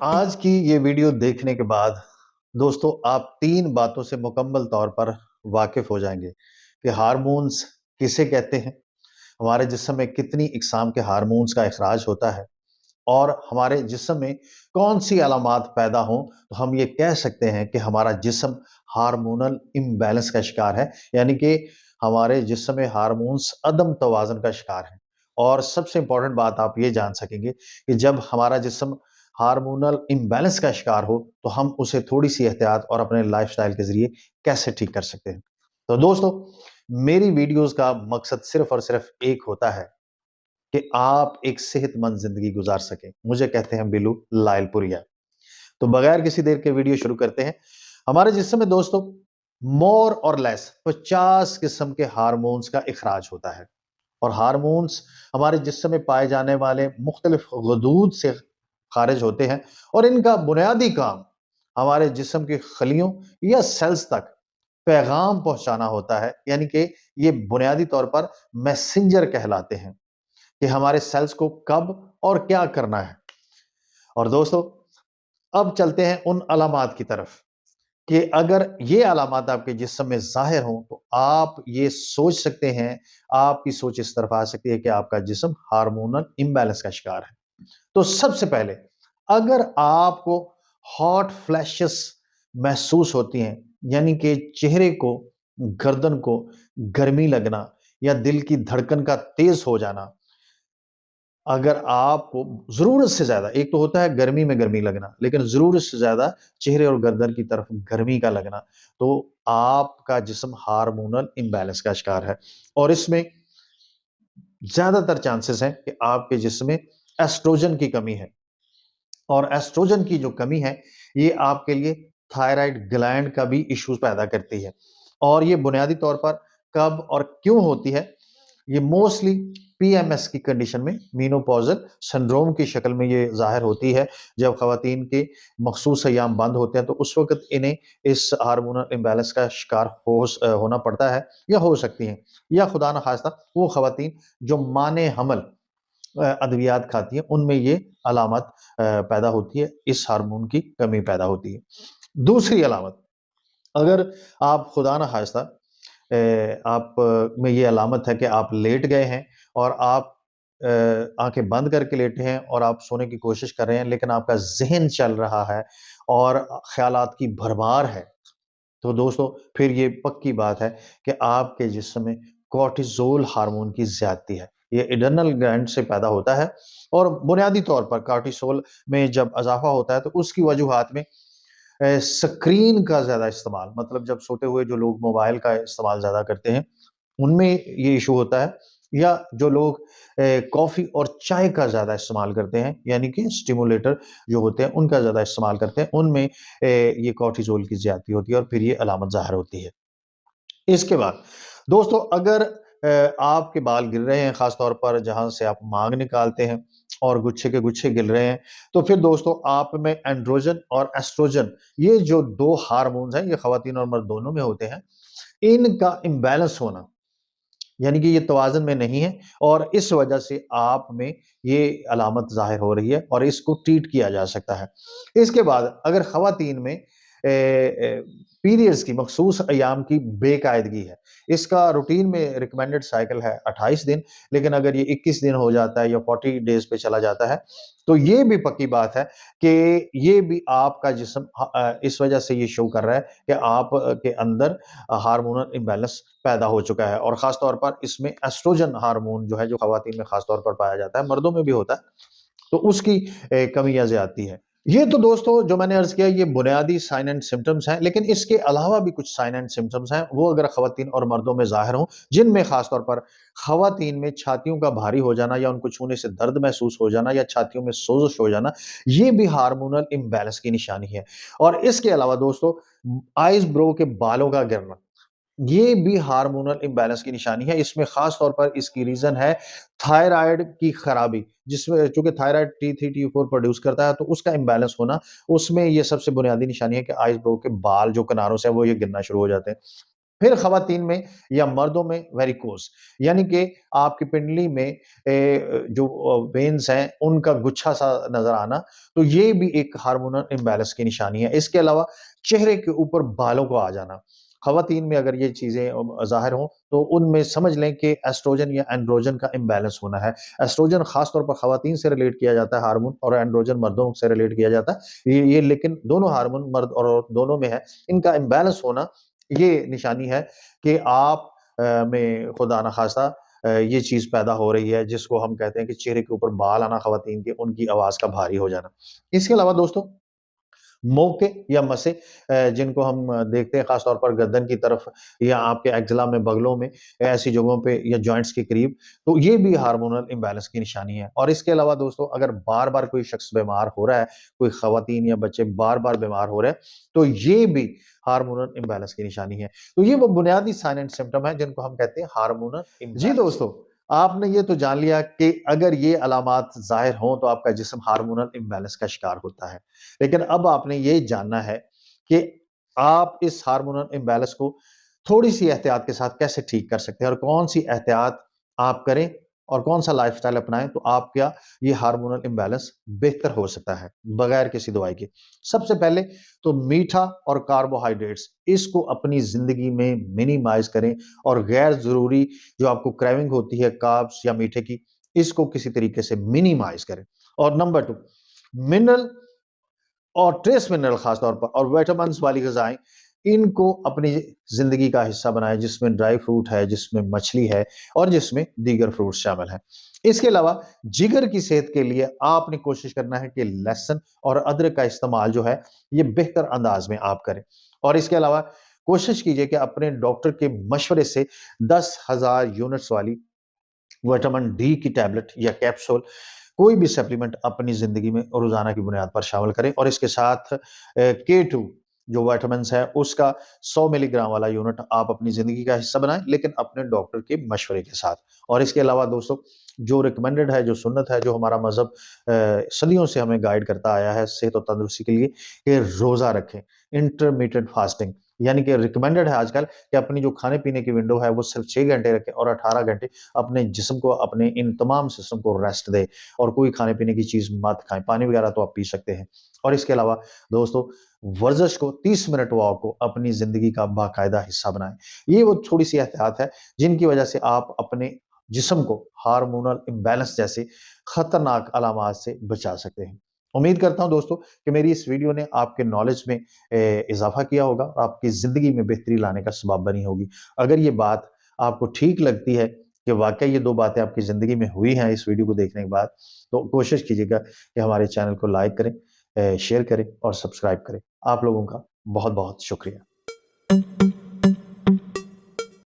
आज की ये वीडियो देखने के बाद दोस्तों आप 3 बातों से मुकम्मल तौर पर वाकिफ हो जाएंगे कि हार्मोन्स किसे कहते हैं, हमारे जिस्म में कितनी इकसाम के हार्मोन्स का इखराज होता है और हमारे जिस्म में कौन सी अलामात पैदा हों तो हम ये कह सकते हैं कि हमारा जिस्म हार्मोनल इम्बैलेंस का शिकार है, यानी कि हमारे जिस्म में हार्मोन्स अदम तवाज़ुन का शिकार है। और सबसे इंपॉर्टेंट बात आप ये जान सकेंगे कि जब हमारा जिस्म हार्मोनल इम्बैलेंस का शिकार हो तो हम उसे थोड़ी सी एहतियात और अपने लाइफस्टाइल के ज़रिए कैसे ठीक कर सकते हैं। तो दोस्तों, मेरी वीडियोज़ का मकसद सिर्फ़ और सिर्फ़ एक होता है कि आप एक सेहतमंद ज़िंदगी गुज़ार सकें। मुझे कहते हैं बिल्लू लायलपुरिया। तो बगैर किसी देर के वीडियो शुरू करते हैं। हमारे जिस्म में दोस्तों मोर और लेस 50 किस्म के हार्मोन्स का इखराज होता है और हार्मोन्स हमारे जिस्म में पाए जाने वाले मुख्तलिफ गदूद से खारिज होते हैं और इनका बुनियादी काम हमारे जिस्म की खलियों या सेल्स तक पैगाम पहुंचाना होता है, यानी कि ये बुनियादी तौर पर मैसेंजर कहलाते हैं कि हमारे सेल्स को कब और क्या करना है। और दोस्तों, अब चलते हैं उन अलामात की तरफ कि अगर ये अलामात आपके जिस्म में ज़ाहिर हों तो आप ये सोच सकते हैं, आपकी सोच इस तरफ आ सकती है कि आपका जिस्म हार्मोनल इम्बैलेंस का शिकार है। तो सबसे पहले, अगर आपको हॉट फ्लैशेस महसूस होती हैं, यानी कि चेहरे को, गर्दन को गर्मी लगना या दिल की धड़कन का तेज हो जाना, अगर आपको ज़रूरत से ज़्यादा, एक तो होता है गर्मी में गर्मी लगना, लेकिन ज़रूरत से ज़्यादा चेहरे और गर्दन की तरफ गर्मी का लगना, तो आपका जिस्म हार्मोनल इम्बैलेंस का शिकार है। और इसमें ज़्यादातर चांसेस हैं कि आपके जिस्म में एस्ट्रोजन की कमी है और एस्ट्रोजन की जो कमी है, ये आपके लिए थायराइड ग्लैंड का भी इश्यूज़ पैदा करती है। और ये बुनियादी तौर पर कब और क्यों होती है, ये मोस्टली पीएमएस की कंडीशन में, मेनोपॉज़ल सिंड्रोम की शक्ल में ये ज़ाहिर होती है। जब ख़वातीन के मख़सूस अय्याम बंद होते हैं तो उस वक़्त इन्हें इस हार्मोनल इम्बैलेंस का शिकार होना पड़ता है या हो सकती हैं, या खुदा न ख़ास्ता वो ख़वातीन जो माने हमल अद्वियात खाती हैं, उनमें ये अलामत पैदा होती है, इस हार्मोन की कमी पैदा होती है। दूसरी अलामत, अगर आप खुदा न ख़ास्ता आप में ये अलामत है कि आप लेट गए हैं और आप आँखें बंद करके लेटे हैं और आप सोने की कोशिश कर रहे हैं, लेकिन आपका ज़हन चल रहा है और ख़यालात की भरमार है, तो दोस्तों फिर ये पक्की बात है कि आपके जिस्म में कॉर्टिसोल हार्मोन की ज़्यादती है। ये एड्रेनल ग्लैंड से पैदा होता है और बुनियादी तौर पर कॉर्टिसोल में जब इज़ाफ़ा होता है तो उसकी वजूहात में स्क्रीन का ज़्यादा इस्तेमाल, मतलब जब सोते हुए जो लोग मोबाइल का इस्तेमाल ज़्यादा करते हैं, उनमें ये इशू होता है, या जो लोग कॉफ़ी और चाय का ज़्यादा इस्तेमाल करते हैं, यानी कि स्टिमुलेटर जो होते हैं उनका ज़्यादा इस्तेमाल करते हैं, उनमें ये कॉर्टिसोल की ज़्यादती होती है और फिर ये अलामत ज़ाहिर होती है। इसके बाद दोस्तों, अगर आपके बाल गिर रहे हैं, ख़ास तौर पर जहाँ से आप मांग निकालते हैं और गुच्छे के गुच्छे गिर रहे हैं, तो फिर दोस्तों आप में एंड्रोजन और एस्ट्रोजन, ये जो 2 हार्मोन्स हैं, ये ख़वातीन और मर्द दोनों में होते हैं, इनका इम्बैलेंस होना, यानी कि ये तवाज़ुन में नहीं है और इस वजह से आप में ये अलामत ज़ाहिर हो रही है और इसको ट्रीट किया जा सकता है। इसके बाद अगर ख़वातीन में पीरियड्स की मख़सूस अय्याम की बेकायदगी है, इसका रूटीन में रिकमेंडेड साइकिल है 28 दिन, लेकिन अगर ये 21 दिन हो जाता है या 40 डेज़ पे चला जाता है, तो ये भी पक्की बात है कि ये भी आपका जिस्म इस वजह से ये शो कर रहा है कि आप के अंदर हार्मोनल इम्बैलेंस पैदा हो चुका है और ख़ास तौर पर इसमें एस्ट्रोजन हार्मोन जो है, जो ख़वातीन में ख़ास तौर पर पाया जाता है, मर्दों में भी होता है, तो उसकी कमी या ज़्यादती है। ये तो दोस्तों जो मैंने अर्ज़ किया, ये बुनियादी साइन एंड सिम्पटम्स हैं, लेकिन इसके अलावा भी कुछ साइन एंड सिम्पटम्स हैं, वो अगर ख़वातीन और मर्दों में ज़ाहिर हों, जिनमें ख़ास तौर पर ख़वातीन में छातियों का भारी हो जाना या उनको छूने से दर्द महसूस हो जाना या छातियों में सोज़श हो जाना, ये भी हार्मोनल इम्बैलेंस की निशानी है। और इसके अलावा दोस्तों, आइज़ ब्रो के बालों का गिरना, ये भी हार्मोनल इम्बैलेंस की निशानी है। इसमें ख़ास तौर पर इसकी रीज़न है थायराइड की ख़राबी, जिसमें चूँकि थायराइड T3 T4 प्रोड्यूस करता है, तो उसका इम्बैलेंस होना, उसमें ये सबसे बुनियादी निशानी है कि आइज़ ब्रो के बाल जो किनारों से हैं, वो ये गिरना शुरू हो जाते हैं। پھر خواتین میں یا مردوں میں ویریکوز، یعنی کہ آپ کی پنڈلی میں جو وینز ہیں ان کا گچھا سا نظر آنا، تو یہ بھی ایک ہارمونل امبیلنس کی نشانی ہے۔ اس کے علاوہ چہرے کے اوپر بالوں کو آ جانا، خواتین میں اگر یہ چیزیں ظاہر ہوں تو ان میں سمجھ لیں کہ ایسٹروجن یا اینڈروجن کا امبیلنس ہونا ہے۔ ایسٹروجن خاص طور پر خواتین سے ریلیٹ کیا جاتا ہے ہارمون، اور اینڈروجن مردوں سے ریلیٹ کیا جاتا ہے۔ یہ لیکن دونوں ہارمون مرد اور عورت دونوں میں ہے، ان کا امبیلنس ہونا یہ نشانی ہے کہ آپ میں خدا نخواستہ یہ چیز پیدا ہو رہی ہے، جس کو ہم کہتے ہیں کہ چہرے کے اوپر بال آنا خواتین کے، ان کی آواز کا بھاری ہو جانا۔ اس کے علاوہ دوستوں موقع یا مسے جن کو ہم دیکھتے ہیں خاص طور پر گردن کی طرف یا آپ کے ایکزلا میں، بغلوں میں، ایسی جگہوں پہ یا جوائنٹس کے قریب، تو یہ بھی ہارمونل امبیلنس کی نشانی ہے۔ اور اس کے علاوہ دوستوں اگر بار بار کوئی شخص بیمار ہو رہا ہے، کوئی خواتین یا بچے بار بار بیمار ہو رہے ہیں، تو یہ بھی ہارمونل امبیلنس کی نشانی ہے۔ تو یہ وہ بنیادی سائن اینڈ سمپٹم ہیں جن کو ہم کہتے ہیں ہارمونل امبیلنس۔ جی دوستوں، آپ نے یہ تو جان لیا کہ اگر یہ علامات ظاہر ہوں تو آپ کا جسم ہارمونل امبیلنس کا شکار ہوتا ہے۔ لیکن اب آپ نے یہ جاننا ہے کہ آپ اس ہارمونل امبیلنس کو تھوڑی سی احتیاط کے ساتھ کیسے ٹھیک کر سکتے ہیں، اور کون سی احتیاط آپ کریں اور کون سا لائف سٹائل اپنائیں تو آپ کا یہ ہارمونل امبیلنس بہتر ہو سکتا ہے بغیر کسی دوائی کے۔ سب سے پہلے تو میٹھا اور کاربوہائیڈریٹس اس کو اپنی زندگی میں منیمائز کریں، اور غیر ضروری جو آپ کو کریونگ ہوتی ہے کاربس یا میٹھے کی، اس کو کسی طریقے سے منیمائز کریں۔ اور نمبر 2، منرل اور ٹریس منرل خاص طور پر اور ویٹامنس والی غذائیں، ان کو اپنی زندگی کا حصہ بنائیں، جس میں ڈرائی فروٹ ہے، جس میں مچھلی ہے، اور جس میں دیگر فروٹ شامل ہیں۔ اس کے علاوہ جگر کی صحت کے لیے آپ نے کوشش کرنا ہے کہ لہسن اور ادرک کا استعمال جو ہے یہ بہتر انداز میں آپ کریں۔ اور اس کے علاوہ کوشش کیجئے کہ اپنے ڈاکٹر کے مشورے سے 10,000 یونٹس والی وٹامن ڈی کی ٹیبلٹ یا کیپسول، کوئی بھی سپلیمنٹ اپنی زندگی میں روزانہ کی بنیاد پر شامل کریں۔ اور اس کے ساتھ K2 جو وائٹامنس ہے اس کا 100 ملی گرام والا یونٹ آپ اپنی زندگی کا حصہ بنائیں، لیکن اپنے ڈاکٹر کے مشورے کے ساتھ۔ اور اس کے علاوہ دوستوں جو ریکمینڈڈ ہے، جو سنت ہے، جو ہمارا مذہب صدیوں سے ہمیں گائیڈ کرتا آیا ہے صحت و تندرستی کے لیے، کہ روزہ رکھیں، انٹرمیٹنٹ فاسٹنگ، یعنی کہ ریکمینڈڈ ہے آج کل کہ اپنی جو کھانے پینے کی ونڈو ہے وہ صرف 6 گھنٹے رکھیں، اور 18 گھنٹے اپنے جسم کو، اپنے ان تمام سسٹم کو ریسٹ دے، اور کوئی کھانے پینے کی چیز مت کھائیں، پانی وغیرہ تو آپ پی سکتے ہیں۔ اور اس کے علاوہ دوستو ورزش کو، 30 منٹ واک کو اپنی زندگی کا باقاعدہ حصہ بنائیں۔ یہ وہ تھوڑی سی احتیاط ہے جن کی وجہ سے آپ اپنے جسم کو ہارمونل امبیلنس جیسے خطرناک علامات سے بچا سکتے ہیں۔ امید کرتا ہوں دوستو کہ میری اس ویڈیو نے آپ کے نالج میں اضافہ کیا ہوگا، اور آپ کی زندگی میں بہتری لانے کا سبب بنی ہوگی۔ اگر یہ بات آپ کو ٹھیک لگتی ہے کہ واقعی یہ 2 باتیں آپ کی زندگی میں ہوئی ہیں اس ویڈیو کو دیکھنے کے بعد، تو کوشش کیجیے گا کہ ہمارے چینل کو لائک کریں، شیئر کریں اور سبسکرائب کریں۔ آپ لوگوں کا بہت بہت شکریہ۔